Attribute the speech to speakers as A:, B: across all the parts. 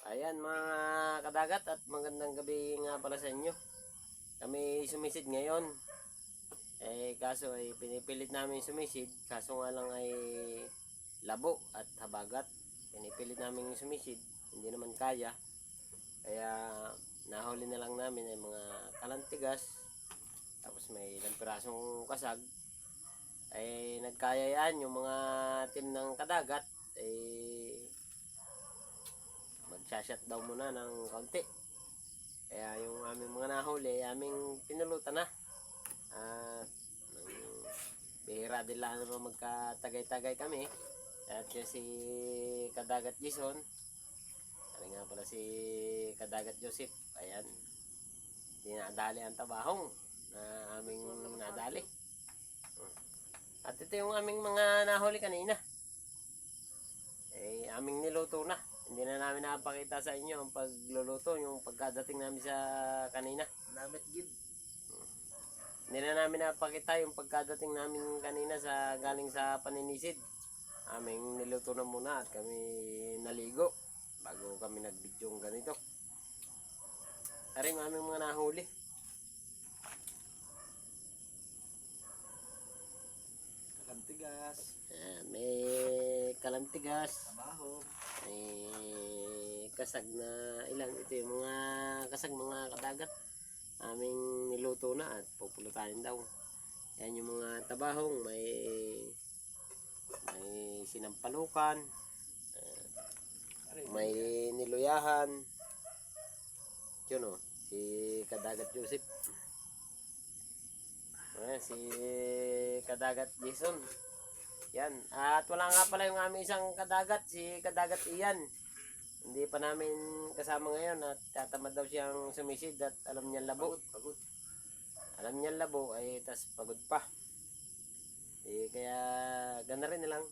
A: Ayan mga kadagat at magandang gabi nga pala sa inyo. Kami sumisid ngayon. Kaso ay pinipilit namin sumisid. Kaso nga lang ay labo at habagat. Pinipilit namin sumisid. Hindi naman kaya. Kaya nahuli na lang namin ay mga kalantigas. Tapos may ilang pirasong kasag. Nagkayayaan yung mga team ng kadagat. Magsashut daw muna ng kaunti. Kaya yung aming mga nahuli, aming pinulutan na. At bihira din lang naman magkatagay-tagay kami. At si Kadagat Jason, ano nga pala si Kadagat Joseph, ayan, dinadali ang tabahong na aming nadali. At ito yung aming mga nahuli kanina. Aming niluto na. Hindi na namin napakita sa inyo ang pagluluto, yung pagkadating namin sa kanina.
B: Namit gid.
A: Hindi na namin napakita yung pagkadating namin kanina sa galing sa paninisid. Aming niluto na muna at kami naligo bago kami nag-video ganito. Aring aming mga nahuli.
B: Kalantigas.
A: May kalantigas.
B: Tabaho.
A: Kasag na ilan. Ito yung mga kasag mga kadagat. Aming niluto na at pupulutanin daw. Yan yung mga tabahong. May sinampalukan. May niluyahan. Yun o. Si Kadagat Joseph. Si Kadagat Jason. Yan. At wala nga pala yung aming isang kadagat. Si Kadagat Ian. Hindi pa namin kasama ngayon at tatamad daw siyang sumisid at alam niya labo.
B: Pagod.
A: Alam niya labo ay tas pagod pa. Kaya gana rin na lang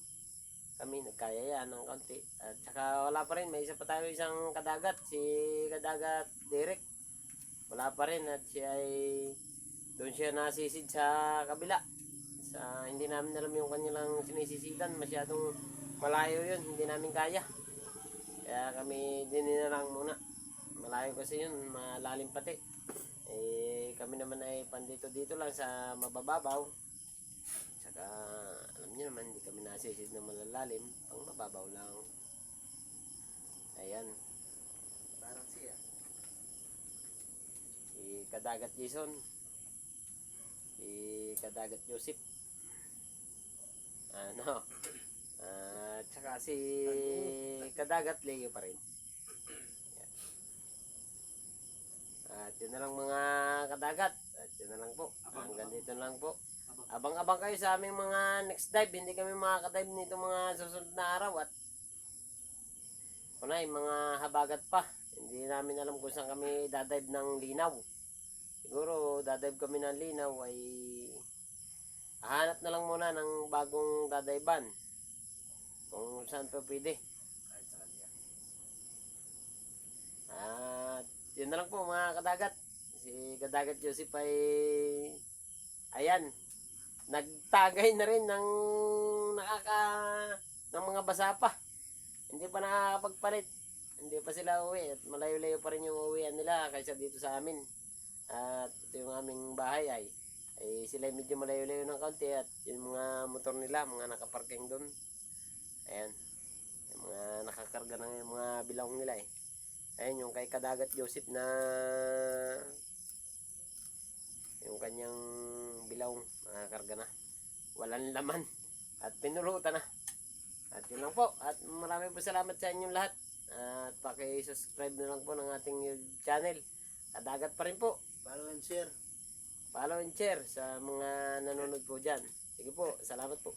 A: kami nagkayayaan ng kaunti. At saka wala pa rin. May isa pa tayo isang kadagat. Si Kadagat Derek. Wala pa rin at siya ay doon siya nasisid sa kabila. Hindi namin alam yung kanilang sinisisidan. Masyadong malayo yun. Hindi namin kaya. Kaya kami din na lang muna. Malayo kasi yun, malalim pati. Kami naman ay pandito-dito lang sa mabababaw. Saka alam niyo naman, hindi kami nasisid ng malalalim. Pang mababaw lang. Ayan.
B: Parang siya.
A: Si Kadagat Jason. Si Kadagat Joseph. At saka si Kadagat Leo pa rin. Yan. At yun na lang mga kadagat. At yun na lang po. Hanggang dito na lang po. Abang-abang kayo sa aming mga next dive. Hindi kami makakadive nito mga susunod na araw. At kunay, mga habagat pa. Hindi namin alam kung saan kami dadive ng linaw. Siguro dadive kami ng linaw ay hahanap na lang muna ng bagong dadayban. Kung saan pa pwede. At yun na lang po mga kadagat. Si Kadagat Joseph ay ayan, nagtagay na rin ng mga basa pa. Hindi pa nakakapagpalit. Hindi pa sila uwi at malayo-layo pa rin yung uwian nila kaysa dito sa amin. At ito yung aming bahay ay sila medyo malayo-layo ng kaunti at yung mga motor nila, mga nakaparking doon. Ayan. Yung mga nakakarga ng mga bilawang nila eh. Ayan yung kay Kadagat Joseph na yung kanyang bilawang nakakarga na. Walang laman. At pinulutan na. At yun lang po. At maraming po salamat sa inyong lahat. At paki-subscribe na lang po ng ating YouTube channel. Kadagat pa rin po.
B: Follow and share.
A: Follow and share sa mga nanonood po dyan. Sige po. Salamat po.